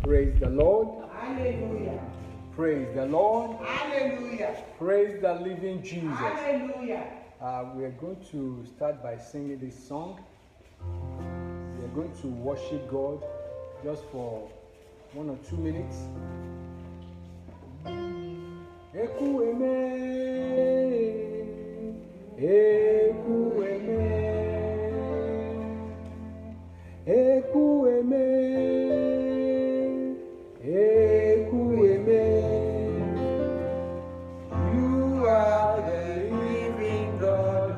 Praise the Lord. Hallelujah. Praise the Lord. Hallelujah. Praise the living Jesus. Hallelujah. We are going to start by singing this song. We are going to worship God just for 1 or 2 minutes. Eku eme, eku eme, eku eme, eku eme. You are the living God.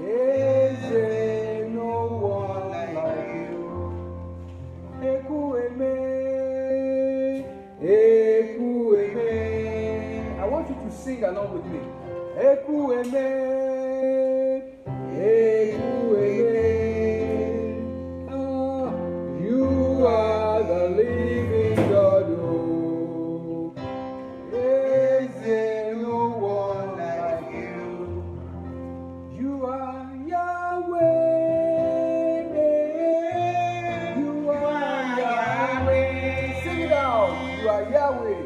Is there no one like you? Eku eme, eku eme. I want you to sing along with me. Eku eme, eku eme. Ah, you are the living God. Oh, is there no one like you? You are Yahweh. You are Yahweh. Sing it out. You are Yahweh.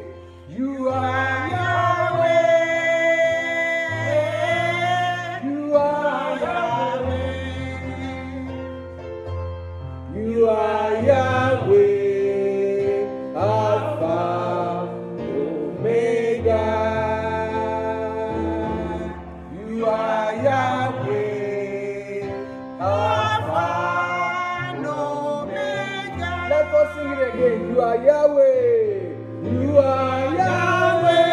You are Yahweh. You are Yahweh. You are Yahweh. Alpha, Omega. You are Yahweh. Alpha, and Omega. Let us sing it again. You are Yahweh. You are Yahweh.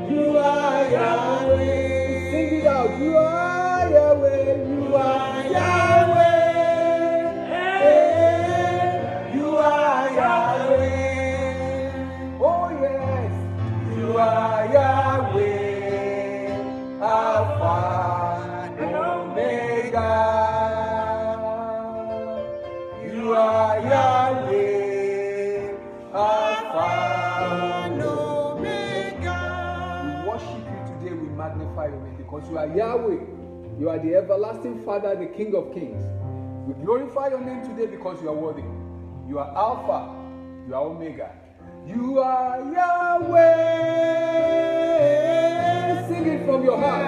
You are Yahweh. Sing it out. You are Yahweh. You are Yahweh. You are Yahweh. Oh yes. You are Yahweh. Alpha and Omega. You are Yahweh, Alpha and Omega. We worship you today, we magnify you because you are Yahweh. You are the everlasting Father, the King of Kings. We glorify your name today because you are worthy. You are Alpha, you are Omega. You are Yahweh. Sing it from your heart.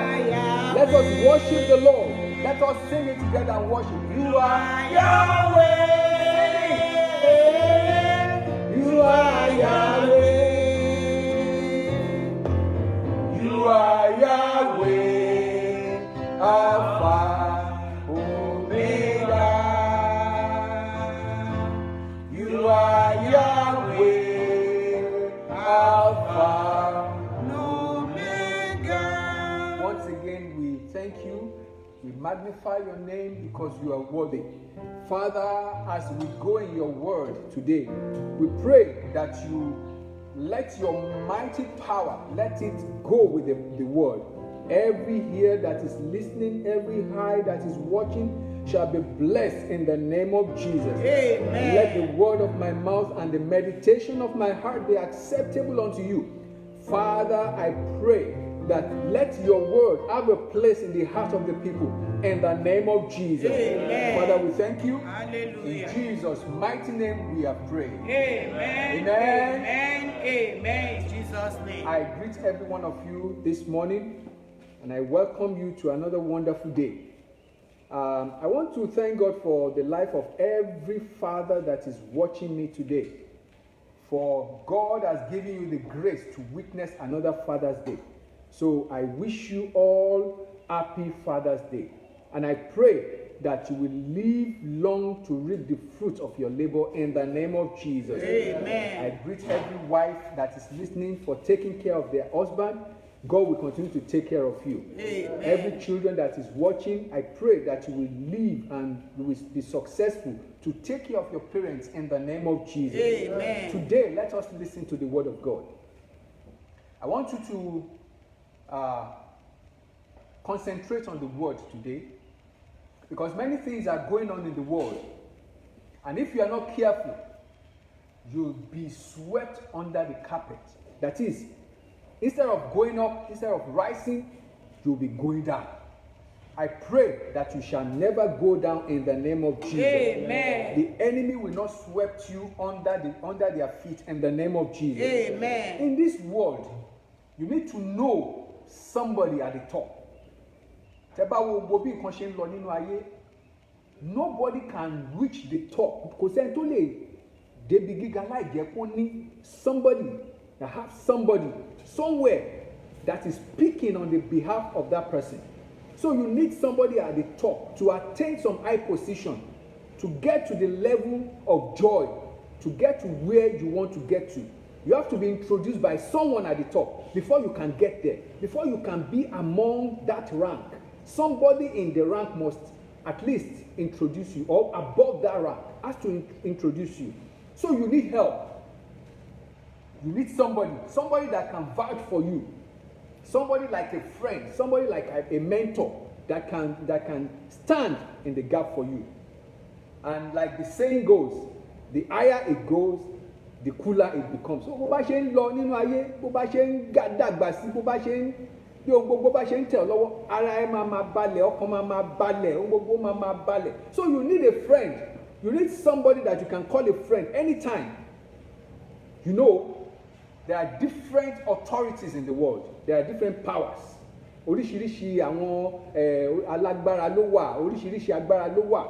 Let us worship the Lord. Let us sing it together and worship. You are Yahweh. You are Yahweh. You are Yahweh. Alpha, Omega. You are Yahweh. Alpha, Omega. Once again, we thank you. We magnify your name because you are worthy. Father, as we go in your word today, we pray that you let your mighty power, let it go with the word. Every ear that is listening, every eye that is watching shall be blessed in the name of Jesus. Amen. Let the word of my mouth and the meditation of my heart be acceptable unto you. Father, I pray that let your word have a place in the heart of the people in the name of Jesus. Amen. Father, we thank you. Hallelujah. In Jesus' mighty name we have prayed. Amen. Amen. Amen. Amen. In Jesus' name. I greet every one of you this morning and I welcome you to another wonderful day. I want to thank God for the life of every father that is watching me today. For God has given you the grace to witness another Father's Day. So I wish you all happy Father's Day. And I pray that you will live long to reap the fruit of your labor in the name of Jesus. Amen. I greet every wife that is listening for taking care of their husband. God will continue to take care of you. Amen. Every children that is watching, I pray that you will live and you will be successful to take care of your parents in the name of Jesus. Amen. Today, let us listen to the word of God. I want you to concentrate on the word today because many things are going on in the world, and if you are not careful, you'll be swept under the carpet. That is, instead of going up, instead of rising, you'll be going down. I pray that you shall never go down in the name of Jesus. Amen. The enemy will not sweep you under their feet in the name of Jesus. Amen. In this world, you need to know somebody at the top. Nobody can reach the top. Somebody that has somebody somewhere that is speaking on the behalf of that person. So you need somebody at the top to attain some high position, to get to the level of joy, to get to where you want to get to. You have to be introduced by someone at the top before you can get there, before you can be among that rank. Somebody in the rank must at least introduce you, or above that rank has to introduce you. So you need help. You need somebody that can vouch for you. Somebody like a friend, somebody like a mentor that can stand in the gap for you. And like the saying goes, the higher it goes, the cooler it becomes. So bó bá ṣe ń lọ nínú ayé, bó bá ṣe ń dàgbà sí, bó bá ṣe ń tẹ̀ lọ́wọ́, ara ẹ máa balẹ̀, ọkàn máa balẹ̀, ohun gbogbo máa balẹ̀. So you need a friend. You need somebody that you can call a friend anytime. You know, there are different authorities in the world. There are different powers. Oríṣiríṣi àwọn alágbára ló wà, oríṣiríṣi agbára ló wà.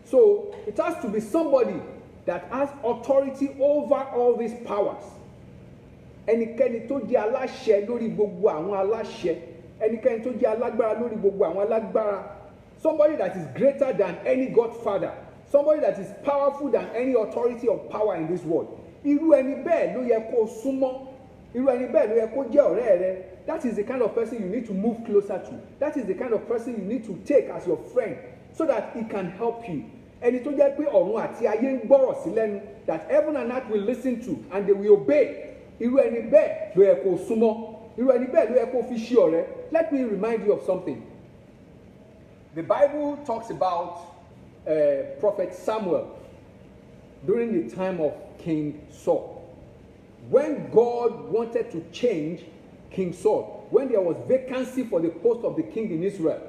So it has to be somebody that has authority over all these powers. Ẹnikẹ́ni tó jẹ́ aláṣẹ lórí gbogbo àwọn aláṣẹ. Ẹnikẹ́ni tó jẹ́ alágbára lórí gbogbo àwọn alágbára. Somebody that is greater than any godfather. Somebody that is powerful than any authority of power in this world. Irú ẹni bẹ́ẹ̀ ló yẹ kó súnmọ́. Irú ẹni bẹ́ẹ̀ ló yẹ kó jẹ́ ọ̀rẹ́ rẹ. That is the kind of person you need to move closer to. That is the kind of person you need to take as your friend so that he can help you. Ẹni tó jẹ́ pé ọ̀run àti ayé ń gbọ́rọ̀ sí lẹ́nu, that heaven and earth will listen to and they will obey. Irú ẹni bẹ́ẹ̀ ló yẹ kó súnmọ́. Irú ẹni bẹ́ẹ̀ ló yẹ kó fi ṣe ọ̀rẹ́. Let me remind you of something. The Bible talks about Prophet Samuel during the time of King Saul. When God wanted to change King Saul, when there was vacancy for the post of the king in Israel,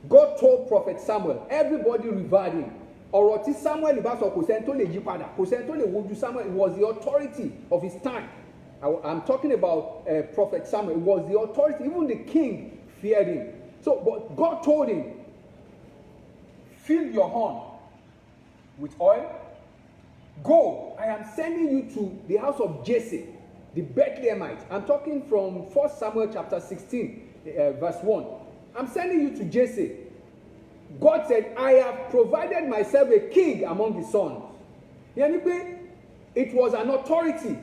God told Prophet Samuel, everybody revered him. Ọ̀rọ̀ tí Samuel bá sọ kò sẹ́ni tó lè yí padà, kò sẹ́ni tó lè wojú Samuel. It was the authority of his time. I'm talking about Prophet Samuel. It was the authority. Even the king feared him. So, but God told him, fill your horn with oil. Go, I am sending you to the house of Jesse, the Bethlehemite. I'm talking from 1 Samuel chapter 16, verse 1. I'm sending you to Jesse. God said, I have provided myself a king among his sons. It was an authority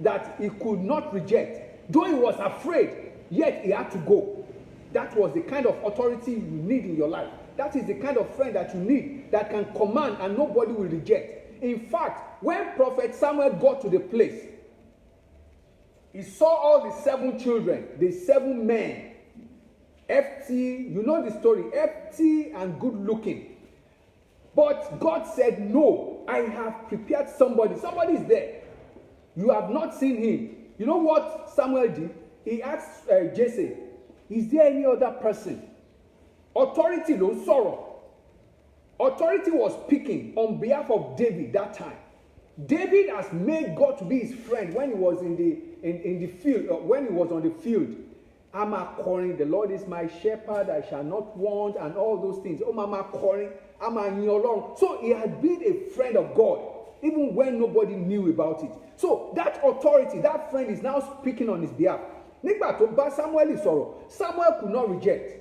that he could not reject. Though he was afraid, yet he had to go. That was the kind of authority you need in your life. That is the kind of friend that you need, that can command and nobody will reject. In fact, when Prophet Samuel got to the place, he saw all the 7 children, the 7 men, FT, you know the story, FT and good looking. But God said, no, I have prepared somebody. Somebody is there. You have not seen him. You know what Samuel did? He asked Jesse, is there any other person? Authority ló sọ̀rọ̀. Authority was speaking on behalf of David that time. David has made God to be his friend when he was in the field, when he was on the field. Ama calling, the Lord is my shepherd, I shall not want, and all those things. Oh, Mama calling, Ama Nyolong. So he had been a friend of God, even when nobody knew about it. So that authority, that friend is now speaking on his behalf. Nígbà tó bá Samuel sọ̀rọ̀, Samuel could not reject.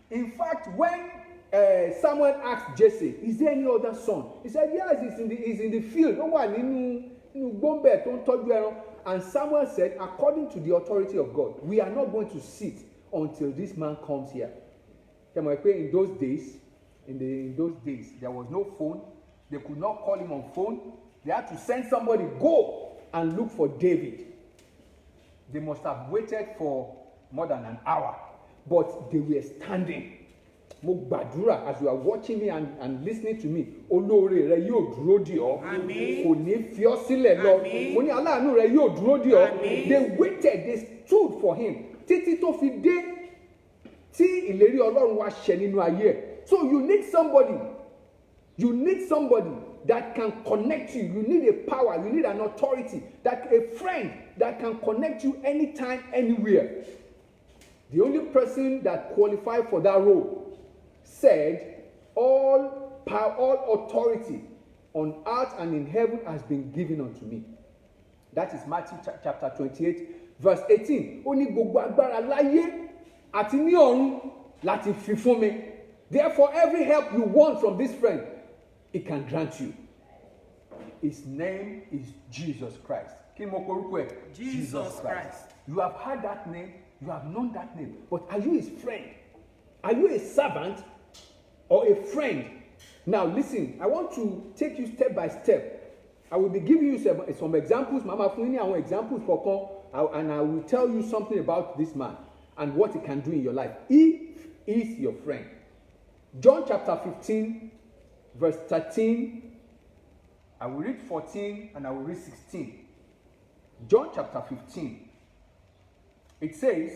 In fact, when Samuel asked Jesse, is there any other son? He said, yes, he's in the field. And Samuel said, according to the authority of God, we are not going to sit until this man comes here. In those days, there was no phone. They could not call him on phone. They had to send somebody, go and look for David. They must have waited for more than an hour. But they were standing. Mo gbàdúrà, as you are watching me and listening to me, olóore rẹ yóò dúró dì ọ́. Àmín. Kò ní fi ọ́ sílẹ̀ lọ. Àmín. Mo ní aláàánú rẹ yóò dúró dì ọ́. Àmín. They waited, they stood for him. Títí tó fi dé tí ìlérí Ọlọ́run wá ṣẹ nínú ayé ẹ̀. So you need somebody that can connect you. You need a power, you need an authority, that a friend that can connect you anytime, anywhere. The only person that qualified for that role said, all power, all authority on earth and in heaven has been given unto me. That is Matthew chapter 28, verse 18. Ó ní gbogbo agbára láyé àti ní ọ̀run láti fi fún mi. Therefore, every help you want from this friend, he can grant you. His name is Jesus Christ. Kí ni mo porúkọ ẹ̀? Jesus Christ. You have heard that name, you have known that name, but are you his friend? Are you a servant or a friend? Now listen, I want to take you step by step. I will be giving you some examples. Mama fún yín ní àwọn examples kọ̀ọ̀kan, and I will tell you something about this man and what he can do in your life. He is your friend. John chapter 15, verse 13. I will read 14 and I will read 16. John chapter 15. It says,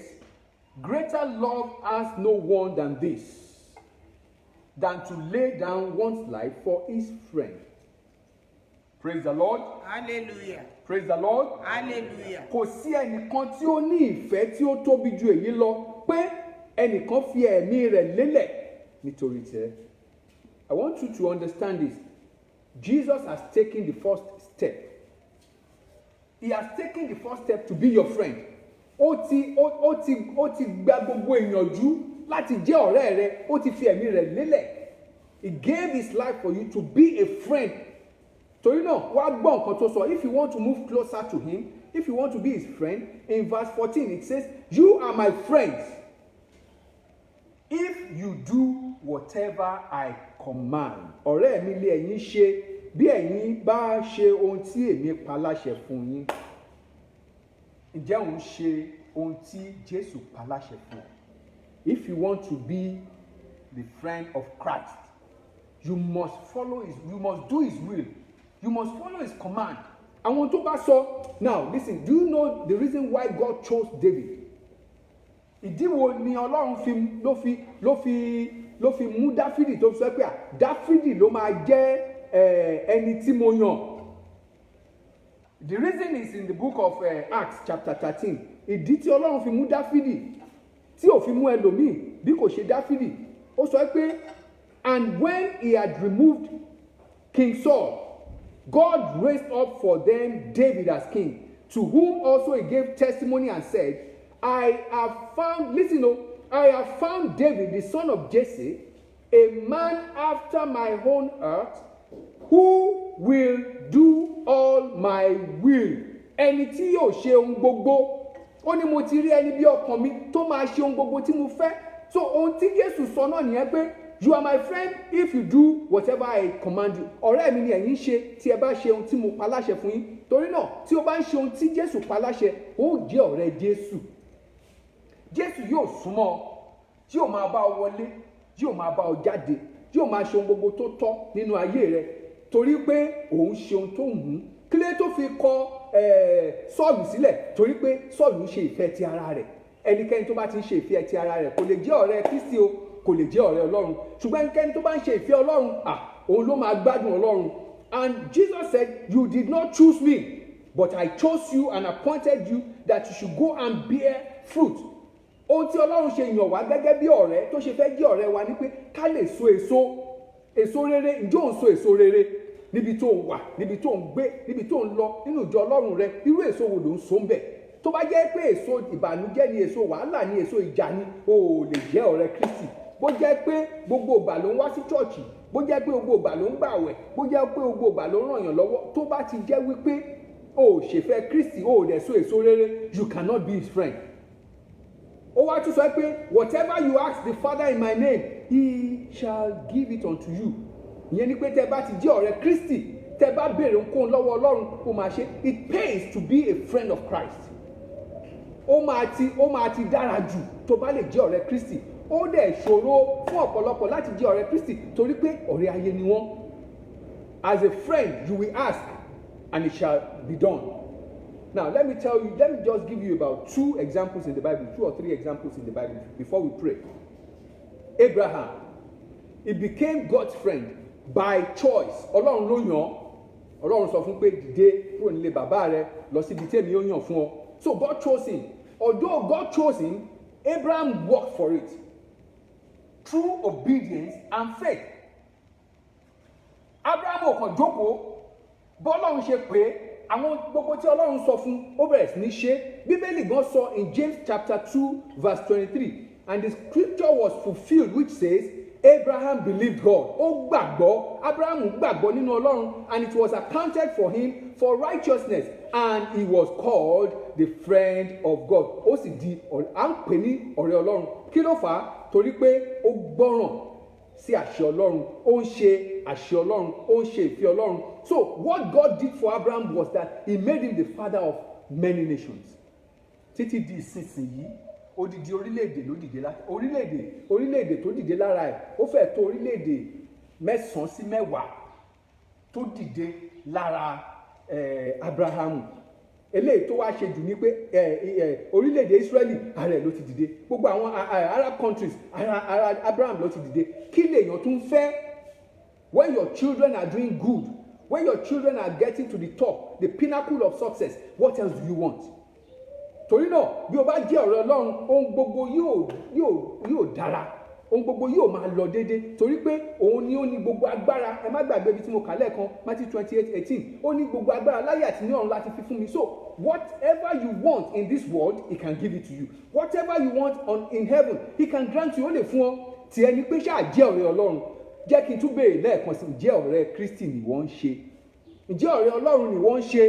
greater love has no one than this, than to lay down one's life for his friend. Praise the Lord. Hallelujah. Praise the Lord. Hallelujah. Kò sí ẹnìkan tí ó ní ìfẹ́ tí ó tóbi ju èyí lọ pé ẹnìkan fi ẹ̀mí rẹ̀ lélẹ̀ nítorí tẹ́. I want you to understand this. Jesus has taken the first step. He has taken the first step to be your friend. Ó ti gba gbogbo ìyànjú láti jẹ́ ọ̀rẹ́ rẹ. Ó ti fi ẹ̀mí rẹ̀ lélẹ̀. He gave his life for you to be a friend. Torí náà, wá gbọ́ nǹkan tó sọ. If you want to move closer to him, if you want to be his friend, in verse 14 it says, you are my friends if you do whatever I command. Ọ̀rẹ́ mi lé ẹ̀yin ṣe bí ẹ̀yin bá ṣe ohun tí èmi pa láṣẹ fún yín. Ǹjẹ́ òun ṣe ohun tí Jésù pa láṣẹ fún ọ? If you want to be the friend of Christ, you must do his will. You must follow his command. Àwọn tó bá sọ, now listen, do you know the reason why God chose David? Ìdí wo ni Ọlọ́run ló fi mú Dáfídì tó sọ pé Dáfídì ló máa jẹ́ ẹni tí mo yàn? The reason is in the book of Acts chapter 13. Ìdí tí Ọlọ́run fi mú Dáfídì tí ò fi mú ẹlòmíì bí kò ṣe Dáfídì. Ó sọ pé, and when he had removed King Saul, God raised up for them David as king, to whom also he gave testimony and said, I have found David, the son of Jesse, a man after my own heart, who will do all my will. Ẹni tí yóò ṣe ohun gbogbo. Ó ní mo ti rí ẹni bí ọkàn mi tó máa ṣe ohun gbogbo tí mo fẹ́. So ohun tí Jésù sọ náà nìyẹn pé, you are my friend if you do whatever I command you. Ọ̀rẹ́ mi ni ẹ̀yin ṣe tí ẹ bá ṣe ohun tí mo pa láṣẹ fún yín. Torí náà, tí o bá ń ṣe ohun tí Jésù pa láṣẹ, ó jẹ́ ọ̀rẹ́ Jésù. Jésù yóò súnmọ́ ọ, tí yóò máa bá ọ wọlé, tí yóò máa bá ọ jáde, tí yóò máa ṣe ohun gbogbo tó tọ́ nínú ayé rẹ. Torí pé òun ṣe ohun tó wù ú. Kílé tó fi kọ Sọ́ọ̀lù sílẹ̀, torí pé Sọ́ọ̀lù ń ṣe ìfẹ́ ti ara rẹ̀. Ẹnikẹ́ni tó bá ti ń ṣe ìfẹ́ ti ara rẹ̀ kò lè jẹ́ ọ̀rẹ́ Kristi o, kò lè jẹ́ ọ̀rẹ́ Ọlọ́run. Ṣùgbọ́n ẹnikẹ́ni tó bá ń ṣe ìfẹ́ Ọlọ́run, òun ló máa gbádùn Ọlọ́run. And Jesus said, you did not choose me, but I chose you and appointed you that you should go and bear fruit. Ohun tí Ọlọ́run ṣe yàn wá gẹ́gẹ́ bí ọ̀rẹ́ tó ṣe fẹ́ jẹ́ ọ̀rẹ́ wa ni pé ká lè so èso rere. Ǹjẹ́ ò ń so èso rere níbi tó ń wà, níbi tó ń gbé, níbi tó ń lọ nínú ìjọ Ọlọ́run rẹ? Irú èso wo ló ń so ń bẹ̀? Tó bá jẹ́ pé èso ìbànújẹ́ ni, èso wàhálà ni, èso ìjà ni, o ò lè jẹ́ ọ̀rẹ́ Kristi. Bó jẹ́ pé gbogbo ìgbà ló ń wá sí chọ́ọ̀chì, bó jẹ́ pé gbogbo ìgbà ló ń gbààwẹ̀, bó jẹ́ pé gbogbo ìgbà ló ń ràn yàn lọ́wọ́, tó bá ti jẹ́ wípé o ò ṣèfẹ́ Kristi, o ò dẹ̀ so èso rere, you cannot be his friend. Ó wá tún sọ pé whatever you ask the Father in my name, he shall give it unto you. Ìyẹn ni pé tẹ́ bá ti jẹ́ ọ̀rẹ́ Kristi, tẹ́ bá béèrè ohunkóhun lọ́wọ́ Ọlọ́run, ó máa ṣe. It pays to be a friend of Christ. Ó máa ti dára jù tó bá lè jẹ́ ọ̀rẹ́ Kristi. Ó dẹ̀ ṣòro fún ọ̀pọ̀lọpọ̀ láti jẹ́ ọ̀rẹ́ Kristi torí pé ọ̀rẹ́ ayé ni wọ́n. As a friend, you will ask and it shall be done. Now, let me just give you about 2 examples in the Bible, 2 or 3 examples in the Bible before we pray. Abraham. He became God's friend by choice. Ọlọ́run ló yàn. Ọlọ́run sọ fún pé dìde kúrò nílé bàbá rẹ lọ síbi tí èmi yóò yàn fún ọ. So God chose him. Although God chose him, Abraham worked for it through obedience and faith. Abraham ò kàn jókòó bọ́lọ́run ṣe pé àwọn gbogbo tí Ọlọ́run sọ fún ó bẹ̀rẹ̀ sí ní ṣe. Bíbélì gan sọ in James chapter 2 verse 23, and the scripture was fulfilled which says Abraham believed God. Ó gbàgbọ́, Abraham gbàgbọ́ nínú Ọlọ́run, and it was accounted for him for righteousness, and he was called the friend of God. Ó sì di à ń pè ní ọ̀rẹ́ Ọlọ́run. Kí ló fà á? Torí pé ó gbọ́ràn sí àṣẹ Ọlọ́run, ó ń ṣe àṣẹ Ọlọ́run, ó ń ṣe ìfẹ́ Ọlọ́run. So what God did for Abraham was that he made him the father of many nations. Títí di ìsinsìnyí, odidi orílẹ̀-èdè ló dìde láti orílẹ̀-èdè tó dìde lára ẹ̀ ó fẹ́ tó orílẹ̀-èdè 9 sí 10 tó dìde lára Abrahamu. Eléyìí tó wá ṣe jù ní pé orílẹ̀-èdè Israeli ààrẹ ló ti dìde, gbogbo àwọn Arab countries ara Abraham ló ti dìde. Kí lèèyàn tún fẹ́? When your children are doing good, when your children are getting to the top, the pinnacle of success, what else do you want? Torí náà bí o bá jẹ́ ọ̀rẹ́ Ọlọ́run, ohun gbogbo yóò dára, ohun gbogbo yóò máa lọ déédéé, torí pé òun ni ó ní gbogbo agbára. Ẹ má gbàgbé ibi tí mo kà lẹ́ẹ̀kan, Matthew 28:18, ó ní gbogbo agbára láyé àti ní ọ̀run láti fi fún mi. So whatever you want in this world, he can give it to you. Whatever you want in heaven, he can grant you. Ó lè fún ọ. Tí ẹni pé ṣáà jẹ́ ọ̀rẹ́ Ọlọ́run. Jẹ́ kí n tún béèrè lẹ́ẹ̀kan sí, ǹjẹ́ ọ̀rẹ́ Kristi ni wọ́n ń ṣe? Ǹjẹ́ ọ̀rẹ́ Ọlọ́run ni wọ́n ń ṣe?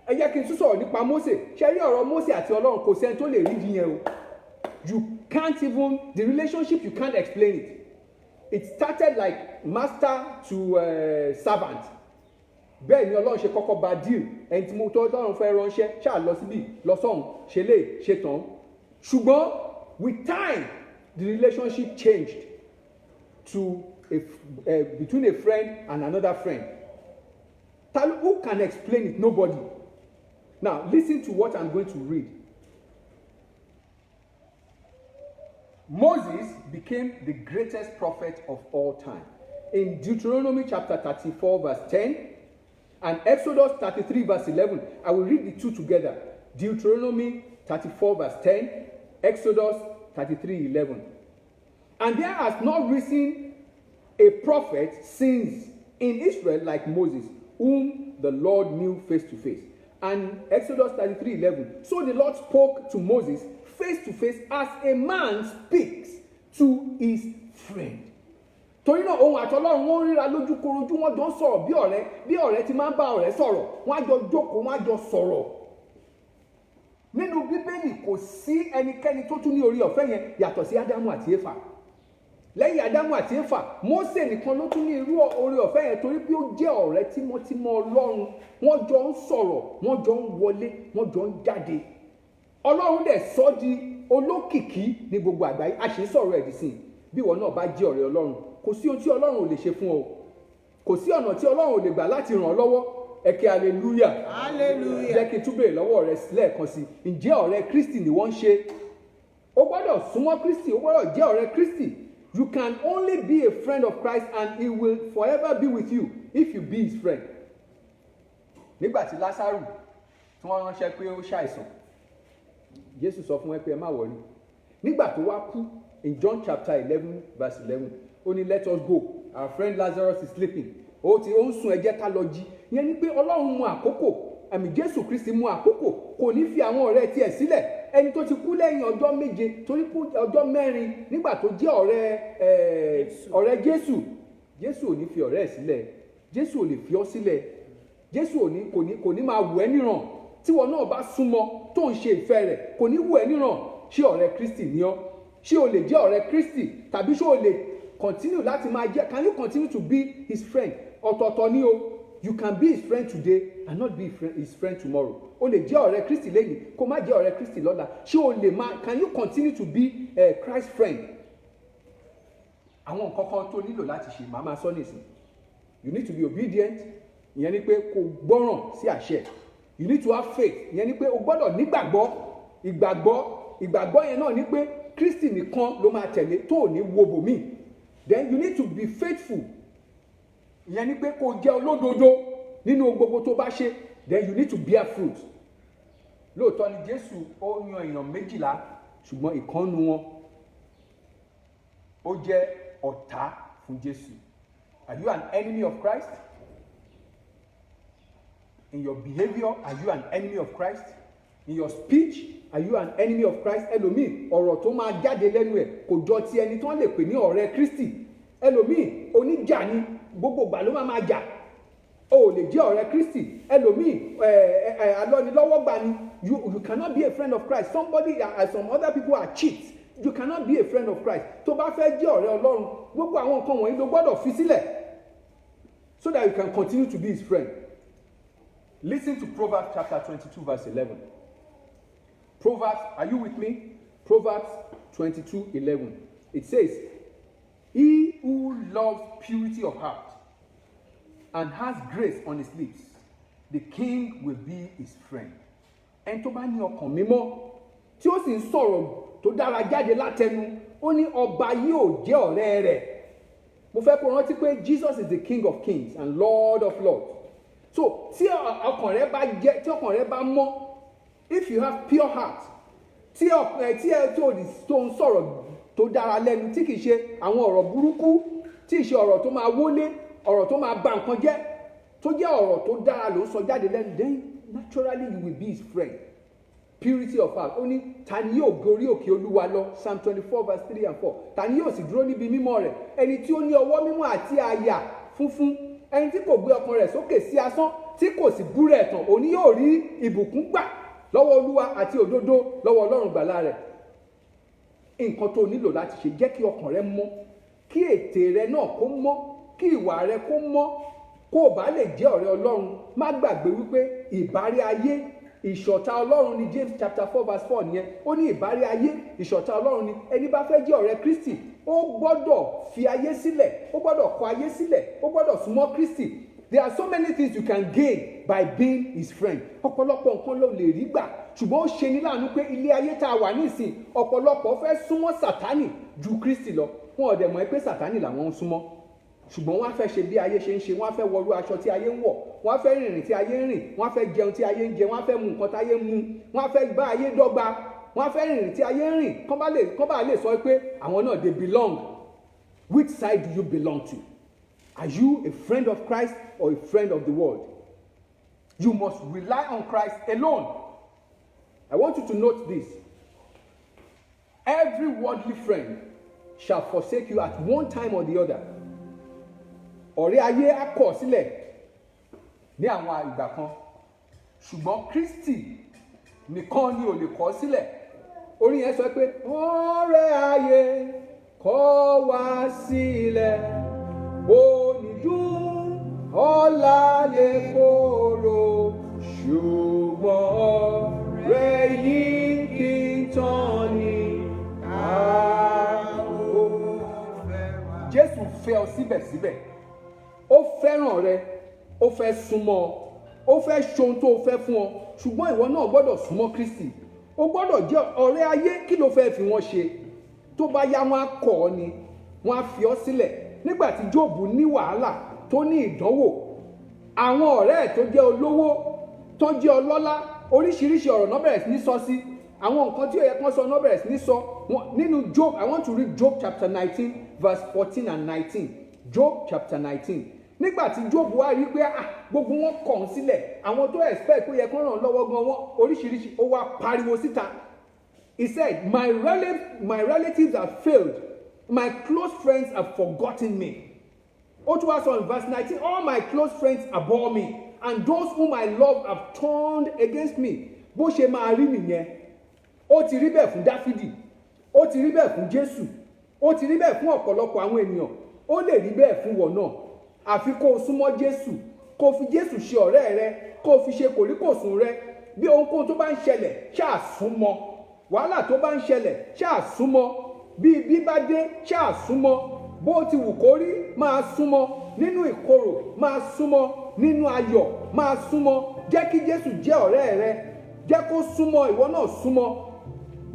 Ẹ jẹ́ kí n tún sọ̀rọ̀ nípa Mósè. Ṣé rí ọ̀rọ̀ Mósè àti Ọlọ́run? Kò sẹ́ni tó lè rí di yẹn o. You can't even, the relationship, you can't explain it. It started like master to servant. Bẹ́ẹ̀ ni Ọlọ́run ṣe kọ́kọ́ bá deal. Ẹni tí mo tọ́ Ọlọ́run fẹ́ ránṣẹ́ ṣáà lọ síbí lọ sọ́hun ṣe lè ṣe tán. Ṣùgbọ́n with time the relationship changed to between a friend and another friend. Who can explain it? Nobody. Now listen to what I'm going to read. Moses became the greatest prophet of all time. In Deuteronomy chapter 34 verse 10 and Exodus 33 verse 11, I will read the two together. Deuteronomy 34 verse 10, Exodus 33:11. And there has not risen a prophet since in Israel like Moses, whom the Lord knew face to face. And Exodus 33:11. So the Lord spoke to Moses face to face as a man speaks to his friend. Torí náà ohun àtọlọ́run wọ́n ríra lójúkorojú, wọ́n jọ ń sọ̀rọ̀ bí ọ̀rẹ́ ti máa ń bá ọ̀rẹ́ sọ̀rọ̀, wọ́n á jọ jókòó, wọ́n á jọ sọ̀rọ̀. Nínú Bíbélì kò sí ẹnikẹ́ni tó tún ní orí ọ̀fẹ́ yẹn yàtọ̀ sí Ádámù àti Éfà. Lẹ́yìn Ádámù àti Éfà, Mósè nìkan ló tún ní irú orí ọ̀fẹ́ yẹn torí pé ó jẹ́ ọ̀rẹ́ tímọ́tímọ́ Ọlọ́run. Wọ́n jọ ń sọ̀rọ̀, wọ́n jọ ń wọlé, wọ́n jọ ń jáde. Ọlọ́run dẹ̀ sọ di olókìkí ní gbogbo àgbáyé. A ṣe ń sọ̀rọ̀ ẹ̀dì sí i. Bí ìwọ náà bá jẹ́ ọ̀rẹ́ Ọlọ́run, kò sí ohun tí Ọlọ́run ò lè ṣe fún ọ. Kò sí ọ̀nà tí Ọlọ́run ò lè gbà láti ràn ọ́ lọ́wọ́. Ẹ̀kẹ́ hallelujah. Hallelujah. Jẹ́ kí n tún béèrè lọ́wọ́ rẹ lẹ́ẹ̀kan sí i. Ǹjẹ́ ọ̀rẹ́ Kristi ni wọ́n ń ṣe? O gbọ́dọ̀ súnmọ́ Kristi, o gbọ́dọ̀ jẹ́ ọ̀rẹ́ Kristi. You can only be a friend of Christ and he will forever be with you if you be his friend. Nígbà tí Lásárù tí wọ́n ránṣẹ́ pé ó ṣàìsàn, Jésù sọ fún wọn pé ẹ má wọrí. Nígbà tó wá kú in John chapter 11 verse 11, ó ní let us go, our friend Lazarus is sleeping. Ó ń sùn, ẹ jẹ́ ká lọ jí. Ìyẹn ni pé Ọlọ́run mú àkókò, Jésù Kristi mú àkókò, kò ní fi àwọn ọ̀rẹ́ tiẹ̀ sílẹ̀. Ẹni tó ti kú lẹ́yìn ọjọ́ 7 torí pé ọjọ́ 4 nígbà tó jẹ́ ọ̀rẹ́ Jésù, Jésù ò ní fi ọ̀rẹ́ ẹ̀ sílẹ̀. Jésù ò lè fi ọ́ sílẹ̀. Jésù kò ní máa wù ẹ́ níran. Tí wọn náà bá súnmọ́ tó ń ṣe ìfẹ́ rẹ̀, kò ní wù ẹ́ níran. Ṣé ọ̀rẹ́ Kristi ni ọ́? Ṣé o lè jẹ́ ọ̀rẹ́ Kristi? Tàbí ṣé o lè continue láti máa jẹ́? Can you continue to be his friend? Ọ̀tọ̀ọ̀tọ̀ ni o. You can be his friend today and not be his friend tomorrow. O lè jẹ́ ọ̀rẹ́ Kristi lẹ́yìn, kó má jẹ́ ọ̀rẹ́ Kristi lọ́la. Ṣé o lè máa, can you continue to be Christ's friend? Àwọn nǹkan kan tó nílò láti ṣe, màá máa sọ nísìn. You need to be obedient. Ìyẹn ni pé kó gbọ́ràn sí àṣẹ. You need to have faith. Ìyẹn ni pé o gbọ́dọ̀ nígbàgbọ́. Ìgbàgbọ́ yẹn náà ni pé Kristi nìkan ló máa tẹ̀lé tó ò ní wo bòmíì, then you need to be faithful. Ìyẹn ni pé kó jẹ́ olódodo nínú gbogbo tó bá ṣe, then you need to bear fruit. Lóòótọ́ ni Jésù ó yan èèyàn 12 ṣùgbọ́n ìkànnù wọn ó jẹ́ ọ̀tá fún Jésù. Are you an enemy of Christ? In your behavior, are you an enemy of Christ? In your speech, are you an enemy of Christ? Ẹlòmíì ọ̀rọ̀ tó máa jáde lẹ́nu ẹ̀ kò jọ ti ẹni tó lè pè ní ọ̀rẹ́ Kristi. Ẹlòmíì oníjà ni, gbogbo ìgbà ló máa jà. O ò lè jẹ́ ọ̀rẹ́ Kristi. Ẹlòmíì alọ́nilọ́wọ́gbà ni. You cannot be a friend of Christ. Somebody, some other people are cheats. You cannot be a friend of Christ. Tó bá fẹ́ jẹ́ ọ̀rẹ́ Ọlọ́run, gbogbo àwọn nǹkan wọ̀nyí ló gbọ́dọ̀ fi sílẹ̀ so that you can continue to be his friend. Listen to Proverbs chapter 22 verse 11. Proverbs, are you with me? Proverbs 22:11. It says, "He who loves purity of heart and has grace on his lips, the king will be his friend." Ẹni tó bá ní ọkàn mímọ́ tí ó sì ń sọ̀rọ̀ tó dára jáde látẹnu, ó ní ọba yóò jẹ́ ọ̀rẹ́ rẹ̀. Mo fẹ́ kó rántí pé Jesus is the King of Kings and Lord of Lords. So tí ọkàn rẹ bá mọ́, if you have pure heart, tí tó ń sọ̀rọ̀ tó dára lẹ́nu, tí kìí ṣe àwọn ọ̀rọ̀ burúkú, tí ìṣe ọ̀rọ̀ tó máa wólé, ọ̀rọ̀ tó máa bà nǹkan jẹ́, tó jẹ́ ọ̀rọ̀ tó dára ló ń sọ jáde lẹ́nu, then naturally you will be his friend. Purity of heart. Ó ní ta ni yóò gorí òkè Olúwa lọ, Psalm 24 verse 3 and 4. Ta ni yóò sì dúró níbi mímọ́ rẹ̀? Ẹni tí ó ní ọwọ́ mímọ́ àti àyà funfun, ẹni tí kò gbé ọkàn rẹ̀ sókè sí asán, tí kò sì búra ẹ̀tàn, òní yóò rí ìbùkún gbà lọ́wọ́ Olúwa àti òdodo lọ́wọ́ Ọlọ́run gbàlà rẹ̀. Nǹkan tó nílò láti ṣe, jẹ́ kí ọkàn rẹ mọ́, kí ètè rẹ náà kó mọ́, kí ìwà rẹ kó mọ́, kó o bá lè jẹ́ ọ̀rẹ́ Ọlọ́run. Má gbàgbé wípé ìbárí ayé ìṣọ̀tá Ọlọ́run ni. James chapter 4 verse 4 nìyẹn. Ó ní ìbárí ayé ìṣọ̀tá Ọlọ́run ni. Ẹni bá fẹ́ jẹ́ ọ̀rẹ́ Kristi, ó gbọ́dọ̀ fi ayé sílẹ̀, ó gbọ́dọ̀ kọ ayé sílẹ̀, ó gbọ́dọ̀ súnmọ́ Kristi. There are so many things you can gain by being his friend. Ọ̀pọ̀lọpọ̀ nǹkan ló lè rí gbà, ṣùgbọ́n ó ṣe ní láàánú pé ilé ayé tá a wà nísìn, ọ̀pọ̀lọpọ̀ fẹ́ súnmọ́ Sátánì ju Kristi lọ. Wọn ò dẹ̀ mọ̀ pé Sátánì làwọn ń súnmọ́, ṣùgbọ́n wọ́n á fẹ́ ṣe bí ayé ṣe ń ṣe, wọ́n á fẹ́ wọrú aṣọ tí ayé ń wọ̀, wọ́n á fẹ́ rìnrìn tí ayé ń rìn, wọ́n á fẹ́ jẹun tí ayé ń jẹ, wọ́n á fẹ́ mu nǹkan tí ayé ń mu, wọ́n á fẹ́ bá ayé dọ́gba, wọ́n á fẹ́ rìnrìn tí ayé ń rìn, kán bá lè sọ pé àwọn náà they belong. Which side do you belong to? Are you a friend of Christ or a friend of the world? You must rely on Christ alone. I want you to note this. Every worldly friend shall forsake you at one time or the other. Ọ̀rẹ́ ayé á kọ̀ sílẹ̀ ní àwọn ìgbà kan, ṣùgbọ́n Kristi nìkan ni ò lè kọ̀ sílẹ̀. Orin yẹn sọ pé ọ̀rẹ́ ayé kọ̀ wá sílẹ̀, onídùn ọ̀la lè korò, ṣùgbọ́n ọ̀rẹ́ yìí kì í tán ni àwọ̀. Jésù fẹ́ ọ síbẹ̀síbẹ̀. Ó fẹ́ràn rẹ, ó fẹ́ súnmọ́ ọ, ó fẹ́ ṣohun tó fẹ́ fún ọ, ṣùgbọ́n ìwọ náà gbọ́dọ̀ súnmọ́ Kristi. Ó gbọ́dọ̀ jẹ́ ọ̀rẹ́ ayé. Kí ló fẹ́ fi wọ́n ṣe? Tó bá yá wọn á kọ̀ ọ́ ni, wọ́n á fi ọ́ sílẹ̀. Nígbà tí Jóòbù ní wàhálà tó ní ìdánwò, àwọn ọ̀rẹ́ ẹ̀ tó jẹ́ olówó, tó jẹ́ ọlọ́lá, oríṣiríṣi ọ̀rọ̀ náà bẹ̀rẹ̀ sí ní sọ sí. Àwọn nǹkan tí ó yẹ kán sọ náà bẹ̀rẹ̀ sí ní sọ. Nínú Job, I want to read Job chapter 19 verse 14 and 19. Job chapter 19. Nígbà tí Job wá rí pé gbogbo wọn kọ̀ ọ́n sílẹ̀, àwọn tó expect pé yẹ kán ràn lọ́wọ́ gan wọn oríṣiríṣi, ó wá pariwo síta. He said, my relatives have failed, my close friends have forgotten me. Ó tún wá sọ in verse 19, all my close friends abhor me, and those whom I love have turned against me. Bó ṣe máa rí nìyẹn. Ó ti rí bẹ́ẹ̀ fún Dáfídì, ó ti rí bẹ́ẹ̀ fún Jésù, ó ti rí bẹ́ẹ̀ fún ọ̀pọ̀lọpọ̀ àwọn ènìyàn, ó lè rí bẹ́ẹ̀ fún wọn náà. Àfi kó o súnmọ́ Jésù, kó o fi Jésù ṣe ọ̀rẹ́ rẹ, kó o fi ṣe kòríkòsùn rẹ. Bí ohunkóhun tó bá ń ṣẹlẹ̀, ṣáà súnmọ́. Wàhálà tó bá ń ṣẹlẹ̀, ṣáà súnmọ́. Bí ibi bá dé, ṣáà súnmọ́. Bó ti wù kó rí, máa súnmọ́. Nínú ìkorò, máa súnmọ́. Nínú ayọ̀, máa súnmọ́. Jẹ́ kí Jésù jẹ́ ọ̀rẹ́ rẹ. Jẹ́ kó súnmọ́, ìwọ náà súnmọ́.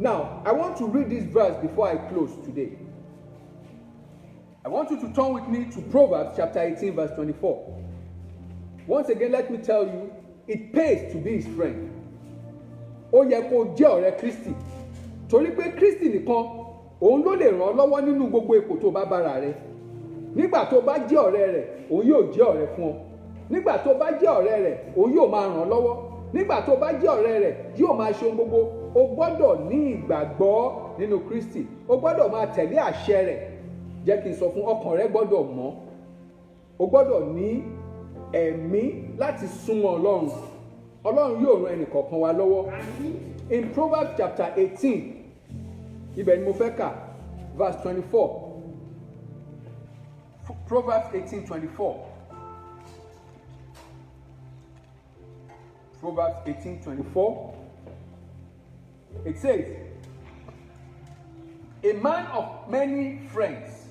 Now, I want to read this verse before I close today. I want you to turn with me to Proverbs chapter 18, verse 24. Once again, let me tell you, it pays to be his friend. Ó yẹ kó jẹ́ ọ̀rẹ́ Kristi. Torí pé Kristi nìkan, òun ló lè ràn ọ́ lọ́wọ́ nínú gbogbo ipò tó bá bára rẹ. Nígbà tó bá jẹ́ ọ̀rẹ́ rẹ̀, òun yóò jẹ́ ọ̀rẹ́ fún ọ. Nígbà tó bá jẹ́ ọ̀rẹ́ rẹ̀, òun yóò máa ràn ọ́ lọ́wọ́. Nígbà tó bá jẹ́ ọ̀rẹ́ rẹ̀, yóò máa ṣe ohun gbogbo. O gbọ́dọ̀ ní ìgbàgbọ́ nínú Kristi. O gbọ́dọ̀ máa tẹ̀lé àṣẹ rẹ̀. Jẹ́ kí n sọ fún ọkàn rẹ gbọ́dọ̀ mọ́. O gbọ́dọ̀ ní ẹ̀mí láti súnmọ́ Ọlọ́run. Ọlọ́run yóò ran ẹnìkọ̀ọ̀kan wa lọ́wọ́. In Proverbs chapter 18, ibẹ̀ ni mo fẹ́ kà, verse 24. Proverbs 18:24. Proverbs 18:24. It says, a man of many friends,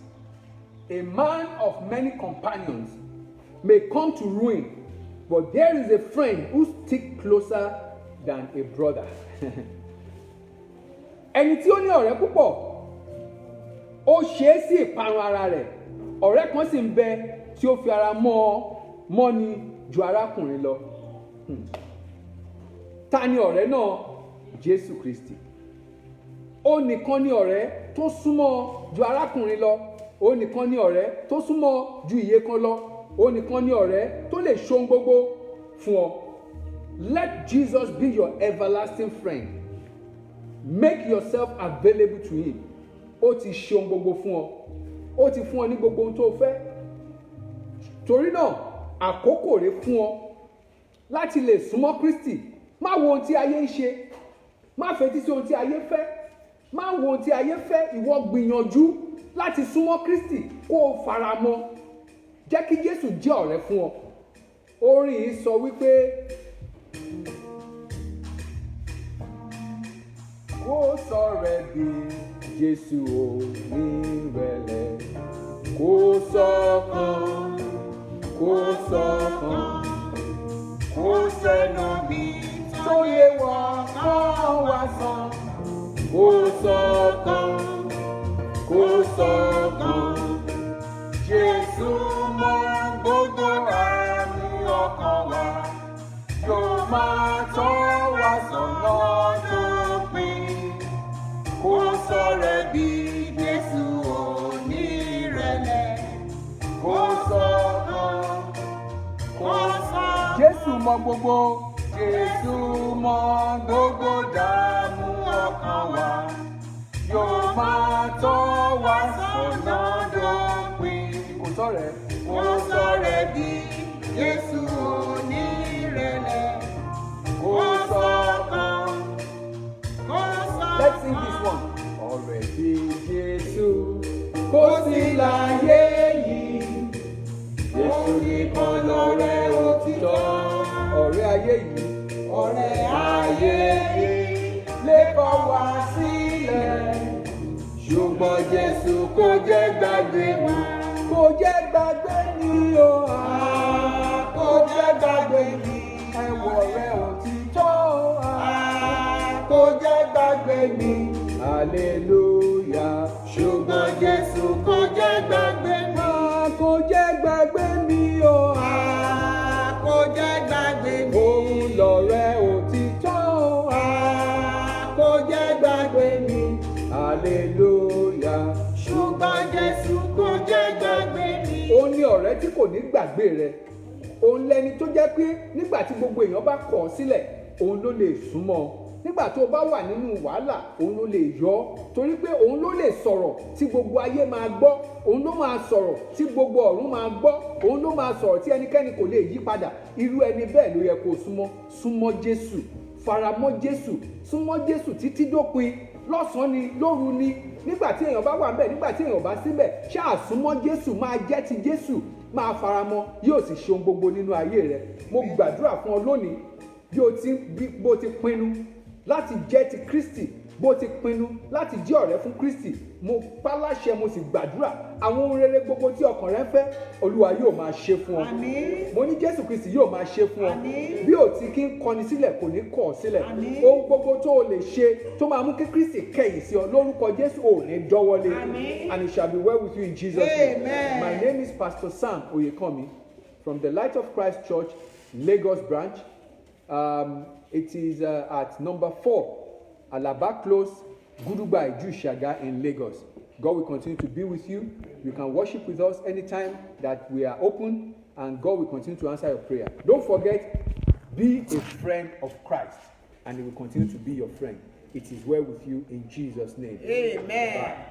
a man of many companions may come to ruin, but there is a friend who sticks closer than a brother. Ẹni tí ó ní ọ̀rẹ́ púpọ̀, ó ṣe é sí ìparun ara rẹ̀. Ọ̀rẹ́ kan sì ń bẹ tí ó fi ara mọ́ ni ju arákùnrin lọ. Ta ni ọ̀rẹ́ náà? Jésù Kristi. Ó nìkan ni ọ̀rẹ́ tó súnmọ́ ju arákùnrin lọ. Ó nìkan ni ọ̀rẹ́ tó súnmọ́ ju ìyè kan lọ. Ó nìkan ni ọ̀rẹ́ tó lè ṣohun gbogbo fún ọ. Let Jesus be your everlasting friend. Make yourself available to him. Ó ti ṣohun gbogbo fún ọ. Ó ti fún ọ ní gbogbo ohun tó fẹ́. Torí náà, àkókò rẹ̀ fún ọ láti lè súnmọ́ Kristi. Má wo ohun tí ayé ń ṣe. Má fetí sí ohun tí ayé fẹ́. Má wo ohun tí ayé fẹ́. Ìwọ gbìyànjú láti súnmọ́ Kristi kó o fara mọ́. Jẹ́ kí Jésù jẹ́ ọ̀rẹ́ fún ọ. Orin yìí sọ wípé kó sọ̀rẹ́ bí Jésù onírẹ̀lẹ̀. Kó ṣọ̀kan, kó ṣọ̀kan, kó sẹ́nu bí tó yẹ wọ́n kán wá sàn. Kó ṣọ̀kan, kó ṣọ̀kan, Jésù mọ gbogbo àmì ọkàn wa. Yóò máa tọ́ wa sọ́nà dópin. Kó sọ̀rẹ́ bí Jésù onírẹ̀lẹ̀. Kó ṣọ̀kan, kó ṣọ̀kan. Jésù mọ gbogbo. Jésù mọ gbogbo dààmú ọkàn wa. Yóò máa tọ́ wa sọ́nà dópin. Kò sọ̀rẹ́. Kò sọ̀rẹ́ bí Jésù onírẹ̀lẹ̀. Kò ṣọ̀kan, kò ṣọ̀kan. Let's sing this one. Ọ̀rẹ́ bí Jésù kò sí láyé yìí. Jésù nìkan lọ̀rẹ́ òtítọ́. Ọ̀rẹ́ ayé yìí. Ọ̀rẹ́ ayé yìí lè kọ̀ wá sílẹ̀. Ṣùgbọ́n Jésù kò jẹ́ gbàgbé wa. Kò jẹ́ gbàgbé ni o. Kò jẹ́ gbàgbé ni. Ẹ wọ ọ̀rẹ́ òtítọ́. Kò jẹ́ gbàgbé ni. Hallelujah. Ṣùgbọ́n Jésù kò jẹ́ gbàgbé mi. Kò jẹ́ gbàgbé mi o. Kò jẹ́ gbàgbé mi. Òun lọ̀rẹ́ òtítọ́. Kò jẹ́ gbàgbé mi. Hallelujah. Ṣùgbọ́n Jésù kò jẹ́ gbàgbé mi. Ó ní ọ̀rẹ́ tí kò ní gbàgbé rẹ̀. Òun lẹni tó jẹ́ pé nígbà tí gbogbo èèyàn bá kọ̀ ọ́ sílẹ̀, òun ló lè súnmọ́ ọ. Nígbà tó bá wà nínú wàhálà, òun ló lè yọ ọ́. Torí pé òun ló lè sọ̀rọ̀ tí gbogbo ayé máa gbọ́. Òun ló máa sọ̀rọ̀ tí gbogbo ọ̀run máa gbọ́. Òun ló máa sọ̀rọ̀ tí ẹnikẹ́ni kò lè yí padà. Irú ẹni bẹ́ẹ̀ ló yẹ kó súnmọ́. Súnmọ́ Jésù. Faramọ́ Jésù. Súnmọ́ Jésù títí dópin. Lọ́sàn-án ni, lóru ni. Nígbà tí èèyàn bá wà ńbẹ̀, nígbà tí èèyàn bá síbẹ̀, ṣáà súnmọ́ Jésù, máa jẹ́ ti Jésù, máa faramọ́, yóò sì ṣe ohun gbogbo nínú ayé rẹ̀. Mo gbàdúrà fún ọ lónìí bí o ti pinnu láti jẹ́ ti Kristi, bó ti pinnu láti jẹ́ ọ̀rẹ́ fún Kristi, mo pa láṣẹ mo sì gbàdúrà àwọn ohun rere gbogbo tí ọkàn rẹ fẹ́ Olúwa yóò máa ṣe fún ọ. Àmín. Mo ní Jésù Kristi yóò máa ṣe fún ọ. Àmín. Bí ò ti kí ń kọni sílẹ̀ kò ní kọ̀ ọ́ sílẹ̀. Àmín. Ohun gbogbo tó o lè ṣe tó máa mú kí Kristi kẹ̀yìn sí ọ lórúkọ Jésù ò ní dọ́wọ́lé. Àmín. And it shall be well with you in Jesus' name. Amen. My name is Pastor Sam Oyekomi from the Light of Christ Church, Lagos branch. It is at number 4, Alaba Close, Gudugba Iju-Shaga in Lagos. God will continue to be with you. You can worship with us anytime that we are open, and God will continue to answer your prayer. Don't forget, be a friend of Christ, and He will continue to be your friend. It is well with you in Jesus' name. Amen. Bye.